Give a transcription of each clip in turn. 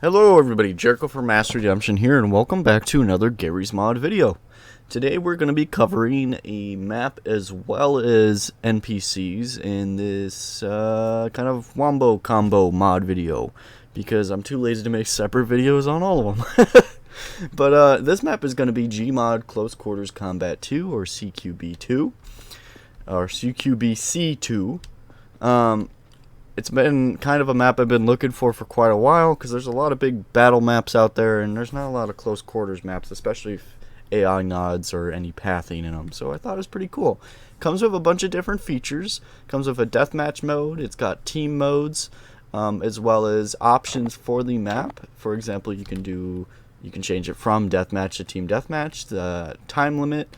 Hello everybody, Jericho from MassRedemption here, and welcome back to another Gary's Mod video. Today we're going to be covering a map as well as NPCs in this kind of wombo combo mod video, because I'm too lazy to make separate videos on all of them. But this map is going to be GMOD Close Quarters Combat 2, or CQB2, or CQBC2. It's been kind of a map I've been looking for quite a while, because there's a lot of big battle maps out there, and there's not a lot of close quarters maps, especially if AI nods or any pathing in them, so I thought it was pretty cool. Comes with a bunch of different features. Comes with a deathmatch mode, it's got team modes, as well as options for the map. For example, you can change it from deathmatch to team deathmatch, the time limit,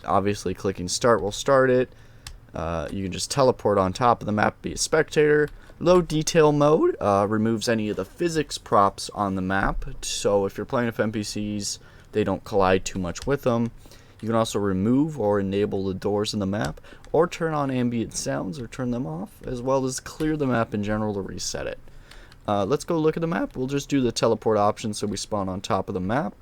obviously clicking start will start it. You can just teleport on top of the map, be a spectator. Low detail mode removes any of the physics props on the map, so if you're playing with NPCs, they don't collide too much with them. You can also remove or enable the doors in the map, or turn on ambient sounds or turn them off, as well as clear the map in general to reset it. Let's go look at the map. We'll just do the teleport option so we spawn on top of the map.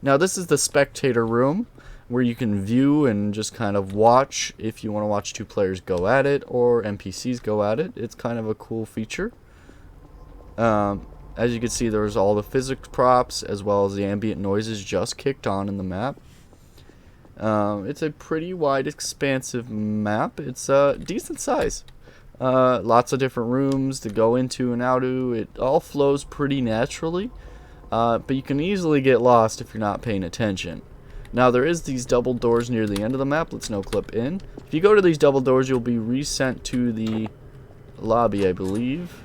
Now this is the spectator room, where you can view and just kind of watch if you want to watch two players go at it or NPCs go at it. It's kind of a cool feature. As you can see, there's all the physics props as well as the ambient noises just kicked on in the map. It's a pretty wide, expansive map. It's a decent size. Lots of different rooms to go into and out of. It all flows pretty naturally, but you can easily get lost if you're not paying attention. Now there is these double doors near the end of the map. Let's no clip in. If you go to these double doors, you'll be resent to the lobby, I believe.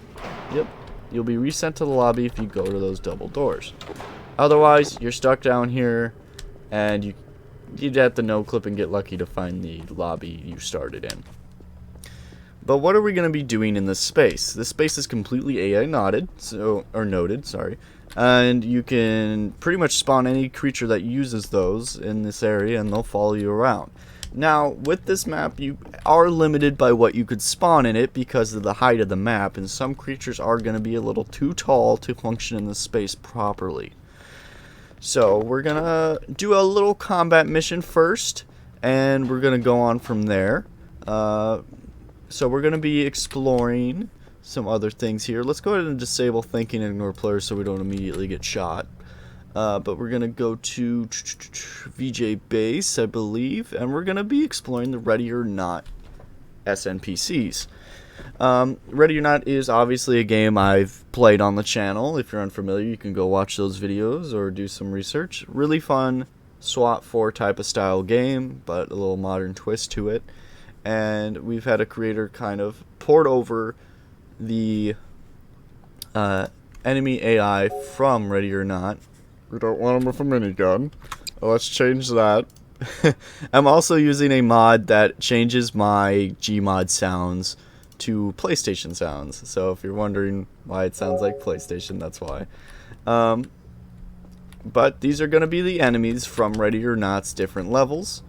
Yep, you'll be resent to the lobby if you go to those double doors. Otherwise, you're stuck down here, and you'd have to no clip and get lucky to find the lobby you started in. But what are we going to be doing in this space? This space is completely AI nodded, noded, sorry. And you can pretty much spawn any creature that uses those in this area, and they'll follow you around. Now, with this map, you are limited by what you could spawn in it because of the height of the map, and some creatures are going to be a little too tall to function in this space properly. So, we're going to do a little combat mission first, and we're going to go on from there. So, we're going to be exploring some other things here. Let's go ahead and disable thinking and ignore players so we don't immediately get shot. But we're going to go to VJ base, I believe, and we're going to be exploring the Ready or Not SNPCs. Ready or Not is obviously a game I've played on the channel. If you're unfamiliar, you can go watch those videos or do some research. Really fun SWAT 4 type of style game, but a little modern twist to it. And we've had a creator kind of port over the enemy AI from Ready or Not. We don't want him with a minigun. Let's change that. I'm also using a mod that changes my GMOD sounds to PlayStation sounds. So if you're wondering why it sounds like PlayStation, that's why. But these are going to be the enemies from Ready or Not's different levels.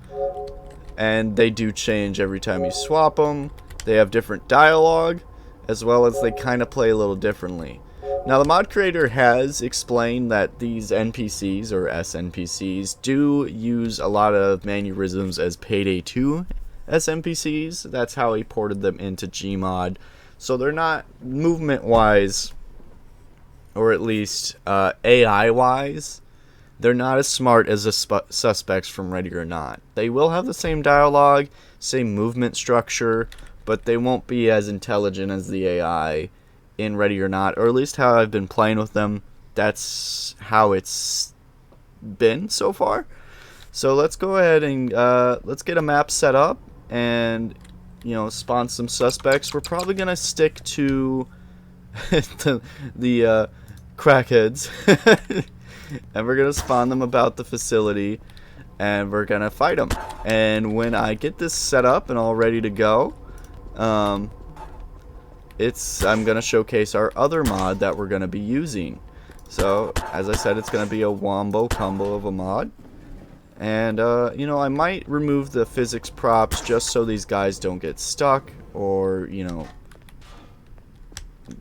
And they do change every time you swap them. They have different dialogue, as well as they kind of play a little differently. Now, the mod creator has explained that these NPCs, or SNPCs, do use a lot of mannerisms as Payday 2 SNPCs. That's how he ported them into Gmod. So they're not movement-wise, or at least AI-wise, they're not as smart as the suspects from Ready or Not. They will have the same dialogue, same movement structure, but they won't be as intelligent as the AI in Ready or Not, or at least how I've been playing with them. That's how it's been so far. So let's go ahead and let's get a map set up and, you know, spawn some suspects. We're probably gonna stick to the crackheads, and we're gonna spawn them about the facility, and we're gonna fight them. And when I get this set up and all ready to go, I'm gonna showcase our other mod that we're gonna be using. So as I said, it's gonna be a wombo combo of a mod, and you know, I might remove the physics props just so these guys don't get stuck, or you know,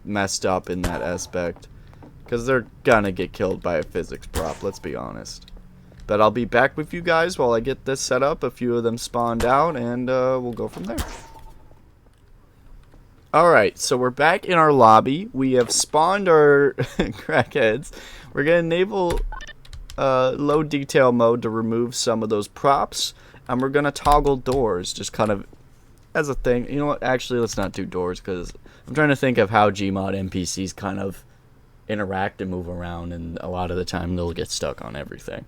messed up in that aspect. Because they're gonna get killed by a physics prop, let's be honest. But I'll be back with you guys while I get this set up. A few of them spawned out, and we'll go from there. Alright, so we're back in our lobby. We have spawned our crackheads. We're going to enable low detail mode to remove some of those props. And we're going to toggle doors, just kind of as a thing. You know what, actually, let's not do doors, because I'm trying to think of how GMOD NPCs kind of interact and move around, and a lot of the time they'll get stuck on everything.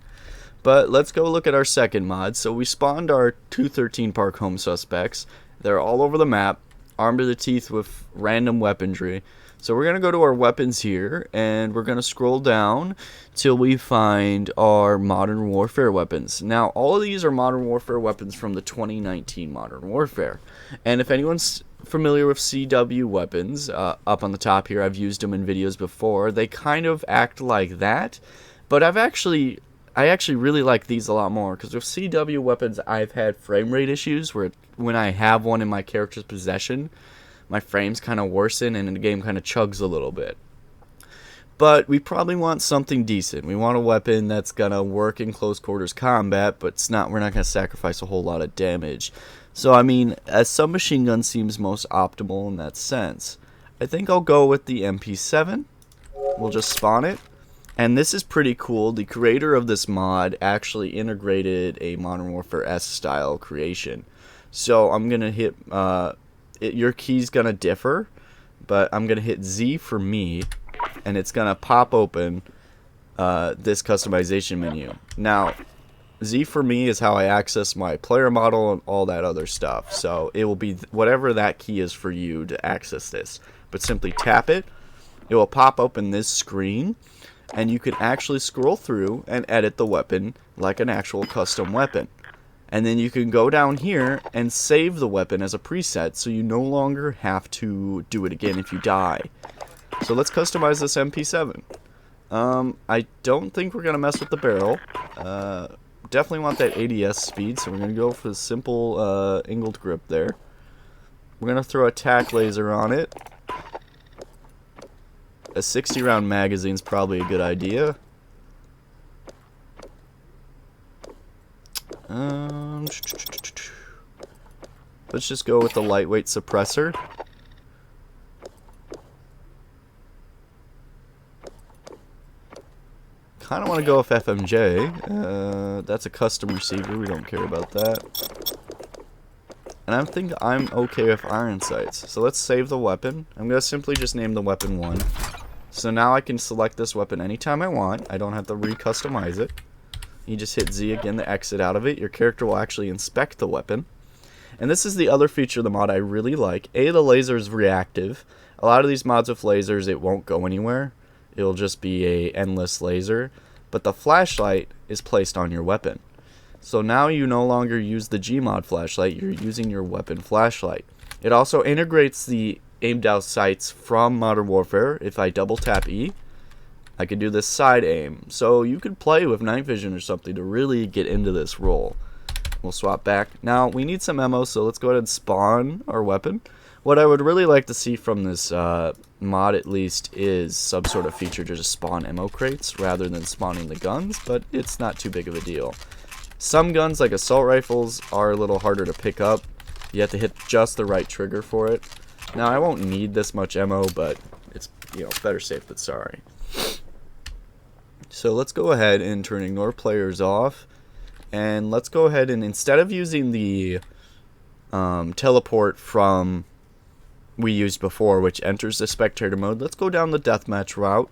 But let's go look at our second mod. So we spawned our 213 Park Home suspects. They're all over the map, armed to the teeth with random weaponry. So we're going to go to our weapons here, and we're going to scroll down till we find our Modern Warfare weapons. Now, all of these are Modern Warfare weapons from the 2019 Modern Warfare. And if anyone's familiar with CW weapons, up on the top here, I've used them in videos before. They kind of act like that, but I actually really like these a lot more, because with CW weapons, I've had frame rate issues where when I have one in my character's possession, my frames kind of worsen and the game kind of chugs a little bit. But we probably want something decent. We want a weapon that's going to work in close quarters combat, but we're not going to sacrifice a whole lot of damage. So, I mean, a submachine gun seems most optimal in that sense. I think I'll go with the MP7. We'll just spawn it. And this is pretty cool. The creator of this mod actually integrated a Modern Warfare S style creation. So I'm going to hit, your key's going to differ, but I'm going to hit Z for me, and it's going to pop open this customization menu. Now, Z for me is how I access my player model and all that other stuff. So it will be whatever that key is for you to access this. But simply tap it. It will pop open this screen, and you can actually scroll through and edit the weapon like an actual custom weapon. And then you can go down here and save the weapon as a preset, so you no longer have to do it again if you die. So let's customize this MP7. I don't think we're going to mess with the barrel. Definitely want that ADS speed, so we're going to go for the simple angled grip there. We're going to throw a tac laser on it. A 60-round magazine is probably a good idea. Let's just go with the lightweight suppressor. Kind of want to go with FMJ. That's a custom receiver. We don't care about that. And I think I'm okay with iron sights. So let's save the weapon. I'm going to simply just name the weapon 1. So now I can select this weapon anytime I want. I don't have to re-customize it. You just hit Z again to exit out of it. Your character will actually inspect the weapon. And this is the other feature of the mod I really like. The laser is reactive. A lot of these mods with lasers, it won't go anywhere. It'll just be a endless laser. But the flashlight is placed on your weapon. So now you no longer use the GMOD flashlight, you're using your weapon flashlight. It also integrates the aimed out sights from Modern Warfare. If I double tap E, I can do this side aim. So you could play with night vision or something to really get into this role. We'll swap back. Now we need some ammo, so let's go ahead and spawn our weapon. What I would really like to see from this mod at least is some sort of feature to just spawn ammo crates rather than spawning the guns, but it's not too big of a deal. Some guns, like assault rifles, are a little harder to pick up. You have to hit just the right trigger for it. Now, I won't need this much ammo, but it's, better safe than sorry. So let's go ahead and turn ignore players off. And let's go ahead and, instead of using the teleport from we used before, which enters the spectator mode, let's go down the deathmatch route.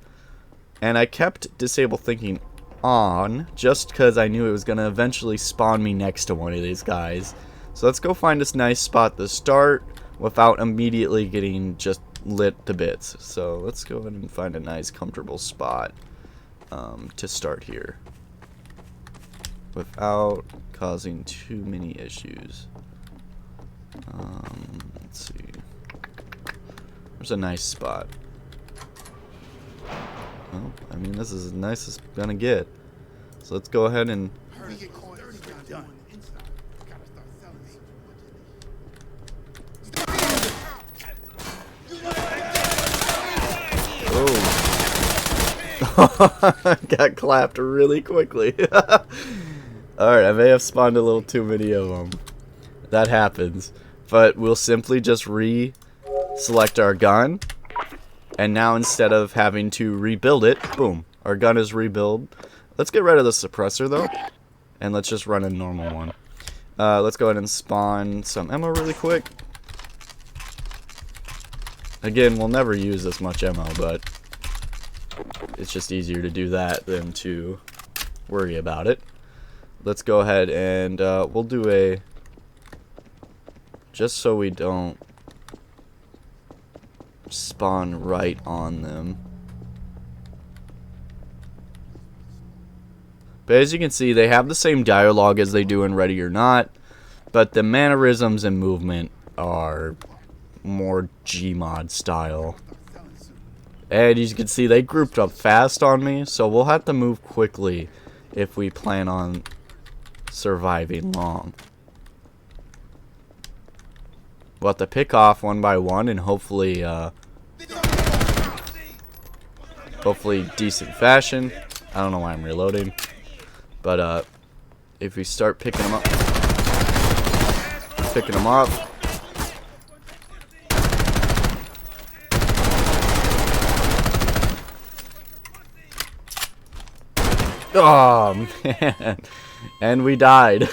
And I kept disable thinking on just because I knew it was going to eventually spawn me next to one of these guys. So let's go find this nice spot to start without immediately getting just lit to bits. So let's go ahead and find a nice comfortable spot to start here without causing too many issues. Let's see. There's a nice spot. Well, I mean, this is as nice as it's gonna get. So let's go ahead and Got clapped really quickly. Alright, I may have spawned a little too many of them. That happens. But we'll simply just select our gun. And now instead of having to rebuild it, boom, our gun is rebuild. Let's get rid of the suppressor though. And let's just run a normal one. Let's go ahead and spawn some ammo really quick. Again, we'll never use this much ammo, but it's just easier to do that than to worry about it. Let's go ahead and we'll do a, just so we don't spawn right on them. But as you can see, they have the same dialogue as they do in Ready or Not, but the mannerisms and movement are more GMOD style. And as you can see, they grouped up fast on me, so we'll have to move quickly if we plan on surviving long. We'll have to pick off one by one and hopefully decent fashion. I don't know why I'm reloading, but if we start picking them up, oh man, and we died.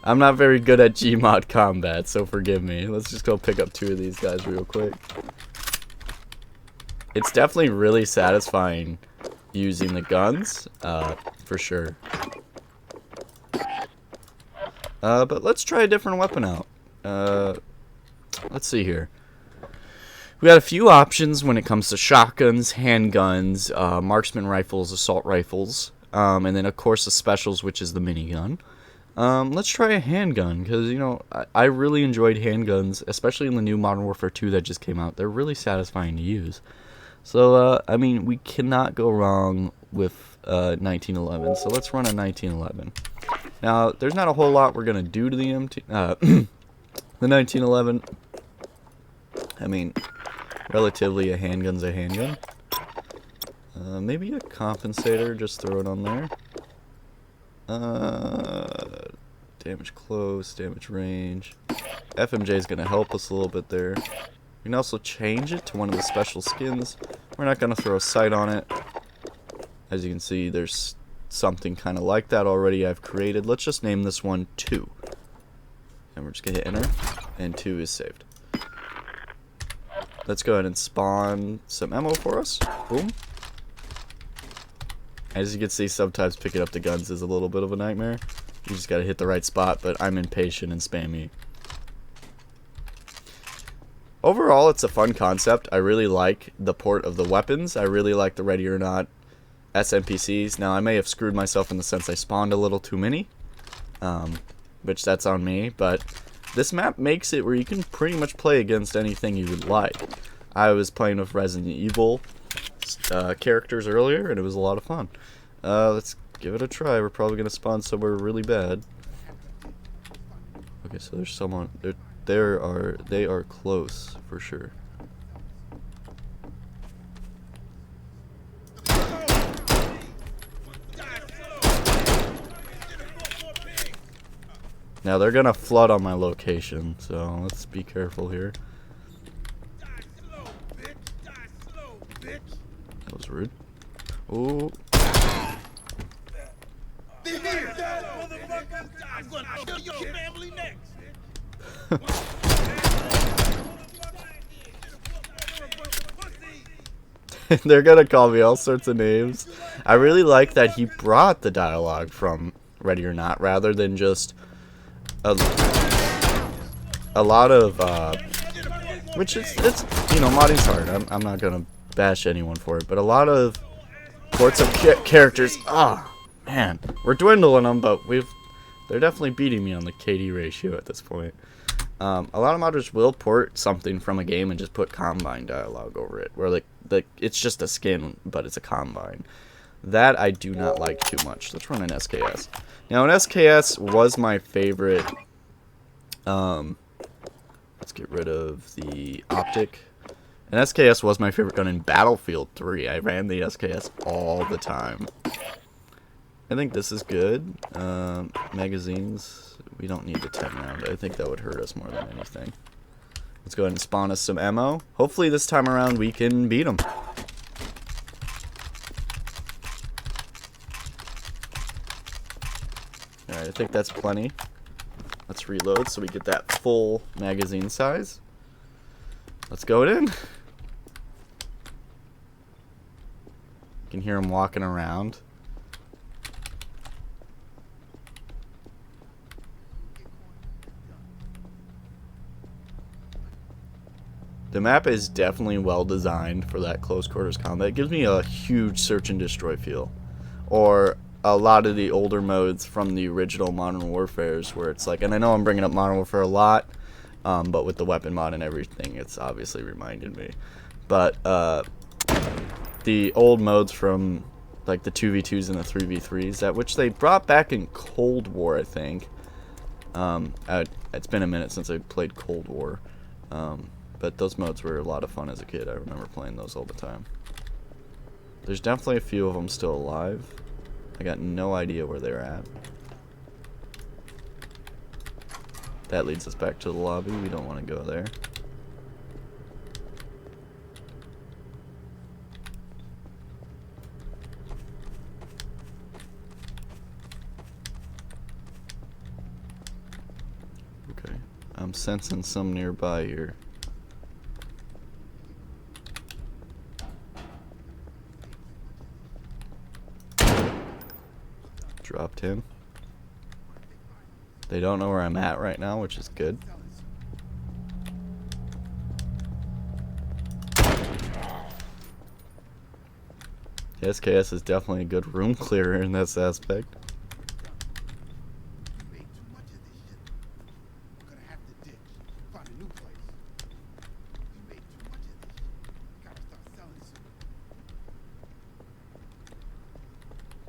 I'm not very good at GMOD combat, so forgive me. Let's just go pick up 2 of these guys real quick. It's definitely really satisfying using the guns, for sure. But let's try a different weapon out. Let's see here. We got a few options when it comes to shotguns, handguns, marksman rifles, assault rifles, and then of course the specials, which is the minigun. Let's try a handgun, because, you know, I really enjoyed handguns, especially in the new Modern Warfare 2 that just came out. They're really satisfying to use. So, I mean, we cannot go wrong with 1911, so let's run a 1911. Now, there's not a whole lot we're going to do to the the 1911. I mean, relatively, a handgun's a handgun. Maybe a compensator, just throw it on there. Damage close, damage range. FMJ is going to help us a little bit there. We can also change it to one of the special skins. We're not going to throw a sight on it. As you can see, there's something kind of like that already I've created. Let's just name this one 2. And we're just going to hit enter, and 2 is saved. Let's go ahead and spawn some ammo for us. Boom. As you can see, sometimes picking up the guns is a little bit of a nightmare. You just gotta hit the right spot, but I'm impatient and spammy. Overall, it's a fun concept. I really like the port of the weapons. I really like the Ready or Not SNPCs. Now, I may have screwed myself in the sense I spawned a little too many, which that's on me, but this map makes it where you can pretty much play against anything you would like. I was playing with Resident Evil characters earlier, and it was a lot of fun. Let's give it a try. We're probably gonna spawn somewhere really bad. Okay, so there's someone. They are close for sure. Now they're gonna flood on my location, so let's be careful here. That was rude. Ooh. They're gonna call me all sorts of names. I really like that he brought the dialogue from Ready or Not rather than just a lot of which it's you know, modding's hard. I'm not gonna bash anyone for it, but a lot of ports of characters. Ah, man, we're dwindling them, but they're definitely beating me on the KD ratio at this point. A lot of modders will port something from a game and just put Combine dialogue over it, where like it's just a skin, but it's a Combine. That I do not like too much. Let's run an SKS. Now, an SKS was my favorite. Let's get rid of the optic. And SKS was my favorite gun in Battlefield 3. I ran the SKS all the time. I think this is good. Magazines, we don't need the 10 round. I think that would hurt us more than anything. Let's go ahead and spawn us some ammo. Hopefully this time around we can beat them. Alright, I think that's plenty. Let's reload so we get that full magazine size. Let's go in. You can hear him walking around. The map is definitely well designed for that close quarters combat. It gives me a huge search and destroy feel. Or a lot of the older modes from the original Modern Warfares where it's like, and I know I'm bringing up Modern Warfare a lot, but with the weapon mod and everything, it's obviously reminded me. But the old modes from like the 2v2s and the 3v3s, that which they brought back in Cold War, I think. It's been a minute since I played Cold War. But those modes were a lot of fun as a kid. I remember playing those all the time. There's definitely a few of them still alive. I got no idea where they're at. That leads us back to the lobby. We don't want to go there. Okay. I'm sensing some nearby here. Dropped him. They don't know where I'm at right now, which is good. The SKS is definitely a good room clearer in this aspect.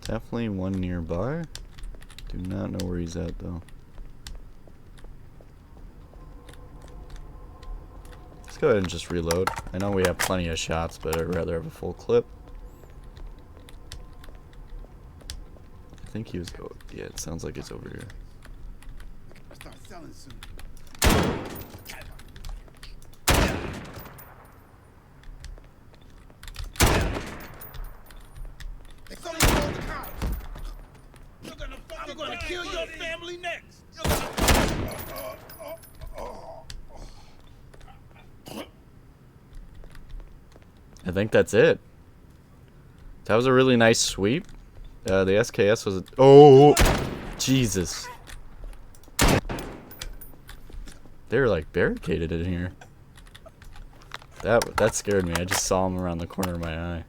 Definitely one nearby. Do not know where he's at though. Let's go ahead and just reload. I know we have plenty of shots, but I'd rather have a full clip. I think he was. Oh, yeah, it sounds like it's over here. I start selling soon. It's only for the cops. I'm gonna kill your family next. I think that's it. That was a really nice sweep. The SKS was. Oh, Jesus! They're like barricaded in here. That scared me. I just saw him around the corner of my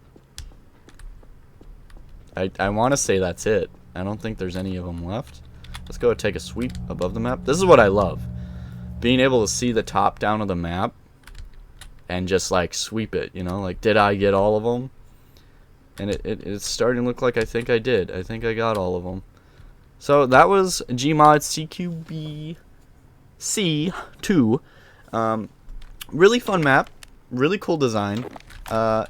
eye. I want to say that's it. I don't think there's any of them left. Let's go take a sweep above the map. This is what I love. Being able to see the top down of the map and just like sweep it, you know? Like, did I get all of them? And it's starting to look like I think I did. I think I got all of them. So that was GMOD CQB-C2. Really fun map. Really cool design.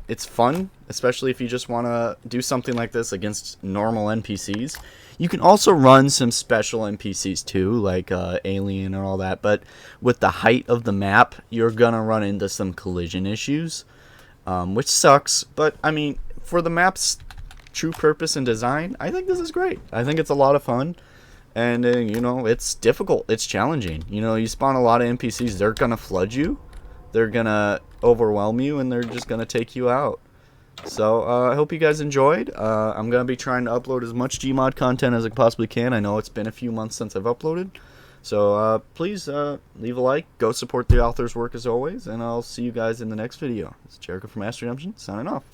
It's fun, especially if you just want to do something like this against normal NPCs. You can also run some special NPCs too, like Alien and all that, but with the height of the map, you're gonna run into some collision issues, which sucks, but I mean, for the map's true purpose and design, I think this is great. I think it's a lot of fun, and you know, it's difficult, it's challenging. You know, you spawn a lot of NPCs, they're gonna flood you, they're gonna overwhelm you, and they're just gonna take you out. So I hope you guys enjoyed. I'm gonna be trying to upload as much GMOD content as I possibly can. I know it's been a few months since I've uploaded, so please leave a like, go support the author's work as always, and I'll see you guys in the next video. It's Jericho from MassRedemption signing off.